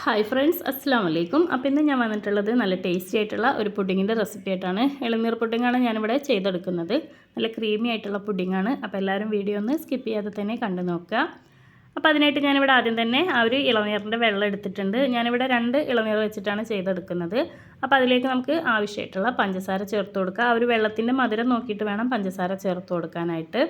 Hi friends, അസ്സാം വലൈക്കും. അപ്പോൾ ഇന്ന് ഞാൻ വന്നിട്ടുള്ളത് നല്ല ടേസ്റ്റി ആയിട്ടുള്ള ഒരു പുഡിങ്ങിൻ്റെ റെസിപ്പി ആയിട്ടാണ്. ഇളനീർ പുഡിങ്ങാണ് ഞാനിവിടെ ചെയ്തെടുക്കുന്നത്. നല്ല ക്രീമി ആയിട്ടുള്ള പുഡിങ്ങാണ്. അപ്പോൾ എല്ലാവരും വീഡിയോ ഒന്ന് സ്കിപ്പ് ചെയ്യാതെ തന്നെ കണ്ടു നോക്കുക. അപ്പോൾ അതിനായിട്ട് ഞാനിവിടെ ആദ്യം തന്നെ ആ ഒരു ഇളനീറിൻ്റെ വെള്ളം എടുത്തിട്ടുണ്ട്. ഞാനിവിടെ 2 ഇളനീർ വെച്ചിട്ടാണ് ചെയ്തെടുക്കുന്നത്. അപ്പോൾ അതിലേക്ക് നമുക്ക് ആവശ്യമായിട്ടുള്ള പഞ്ചസാര ചേർത്ത് കൊടുക്കുക. ആ ഒരു വെള്ളത്തിൻ്റെ മധുരം നോക്കിയിട്ട് വേണം പഞ്ചസാര ചേർത്ത് കൊടുക്കാനായിട്ട്.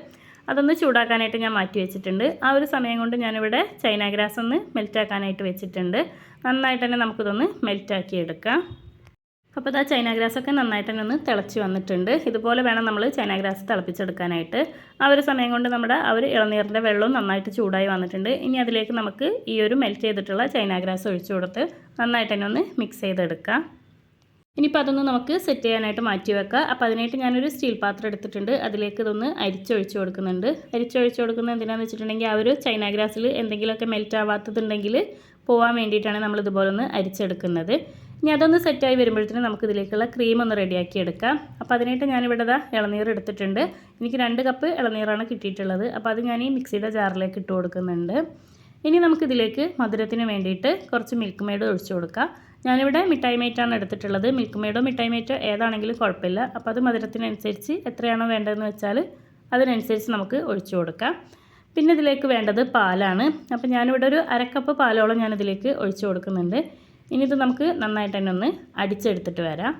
അതൊന്ന് ചൂടാക്കാനായിട്ട് ഞാൻ മാറ്റി വെച്ചിട്ടുണ്ട്. ആ ഒരു സമയം കൊണ്ട് ഞാനിവിടെ ചൈന ഗ്രാസ് ഒന്ന് മെൽറ്റാക്കാനായിട്ട് വെച്ചിട്ടുണ്ട്. നന്നായിട്ട് തന്നെ നമുക്കിതൊന്ന് മെൽറ്റാക്കി എടുക്കാം. അപ്പോൾ ഇതാ ചൈന ഗ്രാസൊക്കെ നന്നായിട്ട് തന്നെ ഒന്ന് തിളച്ച് വന്നിട്ടുണ്ട്. ഇതുപോലെ വേണം നമ്മൾ ചൈന ഗ്രാസ് തിളപ്പിച്ചെടുക്കാനായിട്ട്. ആ ഒരു സമയം കൊണ്ട് നമ്മുടെ ആ ഒരു ഇളനീറിൻ്റെ വെള്ളവും നന്നായിട്ട് ചൂടായി വന്നിട്ടുണ്ട്. ഇനി അതിലേക്ക് നമുക്ക് ഈ ഒരു മെൽറ്റ് ചെയ്തിട്ടുള്ള ചൈന ഗ്രാസ് ഒഴിച്ചു കൊടുത്ത് നന്നായിട്ട് തന്നെ ഒന്ന് മിക്സ് ചെയ്തെടുക്കാം. ഇനിയിപ്പോൾ അതൊന്ന് നമുക്ക് സെറ്റ് ചെയ്യാനായിട്ട് മാറ്റി വെക്കാം. അപ്പോൾ അതിനായിട്ട് ഞാനൊരു സ്റ്റീൽ പാത്രം എടുത്തിട്ടുണ്ട്. അതിലേക്ക് ഇതൊന്ന് അരിച്ചൊഴിച്ച് കൊടുക്കുന്നുണ്ട്. അരിച്ചൊഴിച്ച് കൊടുക്കുന്നത് എന്തിനാണെന്ന് വെച്ചിട്ടുണ്ടെങ്കിൽ ആ ഒരു ചൈന ഗ്രാസിൽ എന്തെങ്കിലുമൊക്കെ മെൽറ്റ് ആവാത്തതുണ്ടെങ്കിൽ പോകാൻ വേണ്ടിയിട്ടാണ് നമ്മൾ ഇതുപോലെ ഒന്ന് അരിച്ചെടുക്കുന്നത്. ഇനി അതൊന്ന് സെറ്റായി വരുമ്പോഴത്തേനും നമുക്കിതിലേക്കുള്ള ക്രീം ഒന്ന് റെഡിയാക്കി എടുക്കാം. അപ്പോൾ അതിനായിട്ട് ഞാനിവിടെ ഇളനീർ എടുത്തിട്ടുണ്ട്. എനിക്ക് 2 കപ്പ് ഇളനീറാണ് കിട്ടിയിട്ടുള്ളത്. അപ്പോൾ അത് ഞാൻ ഈ മിക്സിയുടെ ജാറിലേക്ക് ഇട്ട് കൊടുക്കുന്നുണ്ട്. ഇനി നമുക്കിതിലേക്ക് മധുരത്തിന് വേണ്ടിയിട്ട് കുറച്ച് മിൽക്ക് മെയ്ഡ് ഒഴിച്ചു കൊടുക്കാം. ഞാനിവിടെ മിഠായി മേറ്റാണ് എടുത്തിട്ടുള്ളത്. മിൽക്ക് മെയ്ഡോ മിഠായി മേറ്റോ ഏതാണെങ്കിലും കുഴപ്പമില്ല. അപ്പോൾ അത് മധുരത്തിനനുസരിച്ച് എത്രയാണോ വേണ്ടതെന്ന് വെച്ചാൽ അതിനനുസരിച്ച് നമുക്ക് ഒഴിച്ചു കൊടുക്കാം. പിന്നെ ഇതിലേക്ക് വേണ്ടത് പാലാണ്. അപ്പോൾ ഞാനിവിടെ ഒരു 1/2 കപ്പ് പാലോളം ഞാനിതിലേക്ക് ഒഴിച്ചു കൊടുക്കുന്നുണ്ട്. ഇനി ഇത് നമുക്ക് നന്നായിട്ട് തന്നെ ഒന്ന് അടിച്ചെടുത്തിട്ട് വരാം.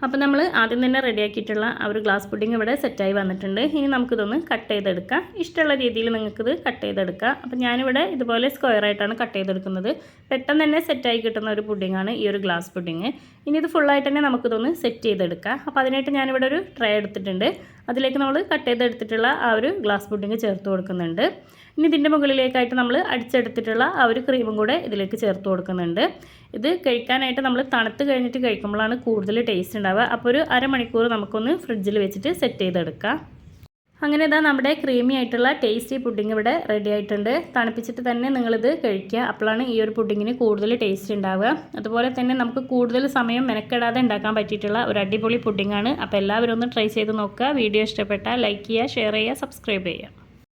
അപ്പോൾ നമ്മൾ ആദ്യം തന്നെ റെഡിയാക്കിയിട്ടുള്ള ആ ഒരു ഗ്ലാസ് പുഡിംഗ് ഇവിടെ സെറ്റായി വന്നിട്ടുണ്ട്. ഇനി നമുക്കിതൊന്ന് കട്ട് ചെയ്തെടുക്കാം. ഇഷ്ടമുള്ള രീതിയിൽ നിങ്ങൾക്കിത് കട്ട് ചെയ്തെടുക്കാം. അപ്പോൾ ഞാനിവിടെ ഇതുപോലെ സ്ക്വയറായിട്ടാണ് കട്ട് ചെയ്തെടുക്കുന്നത്. പെട്ടെന്ന് തന്നെ സെറ്റായി കിട്ടുന്ന ഒരു പുഡിങ്ങാണ് ഈ ഒരു ഗ്ലാസ് പുഡിങ്. ഇനി ഇത് ഫുള്ളായിട്ട് തന്നെ നമുക്കിതൊന്ന് സെറ്റ് ചെയ്തെടുക്കാം. അപ്പോൾ അതിനായിട്ട് ഞാനിവിടെ ഒരു ട്രേ എടുത്തിട്ടുണ്ട്. അതിലേക്ക് നമ്മൾ കട്ട് ചെയ്തെടുത്തിട്ടുള്ള ആ ഒരു ഗ്ലാസ് പുഡിങ് ചേർത്ത് കൊടുക്കുന്നുണ്ട്. ഇനി ഇതിൻ്റെ മുകളിലേക്കായിട്ട് നമ്മൾ അടിച്ചെടുത്തിട്ടുള്ള ആ ഒരു ക്രീമും കൂടെ ഇതിലേക്ക് ചേർത്ത് കൊടുക്കുന്നുണ്ട്. ഇത് കഴിക്കാനായിട്ട് നമ്മൾ തണുത്ത് കഴിഞ്ഞിട്ട് കഴിക്കുമ്പോഴാണ് കൂടുതൽ ടേസ്റ്റ് ഉണ്ടാവുക. അപ്പോൾ ഒരു അരമണിക്കൂർ നമുക്കൊന്ന് ഫ്രിഡ്ജിൽ വെച്ചിട്ട് സെറ്റ് ചെയ്തെടുക്കാം. അങ്ങനെ ഇതാ നമ്മുടെ ക്രീമി ആയിട്ടുള്ള ടേസ്റ്റി പുഡിംഗ് ഇവിടെ റെഡി ആയിട്ടുണ്ട്. തണുപ്പിച്ചിട്ട് തന്നെ നിങ്ങളിത് കഴിക്കുക. അപ്പോഴാണ് ഈ ഒരു പുഡിങ്ങിന് കൂടുതൽ ടേസ്റ്റ് ഉണ്ടാവുക. അതുപോലെ തന്നെ നമുക്ക് കൂടുതൽ സമയം മെനക്കെടാതെ ഉണ്ടാക്കാൻ പറ്റിയിട്ടുള്ള ഒരു അടിപൊളി പുഡിങ്ങാണ്. അപ്പോൾ എല്ലാവരും ഒന്ന് ട്രൈ ചെയ്ത് നോക്കുക. വീഡിയോ ഇഷ്ടപ്പെട്ടാൽ ലൈക്ക് ചെയ്യുക, ഷെയർ ചെയ്യുക, സബ്സ്ക്രൈബ് ചെയ്യുക.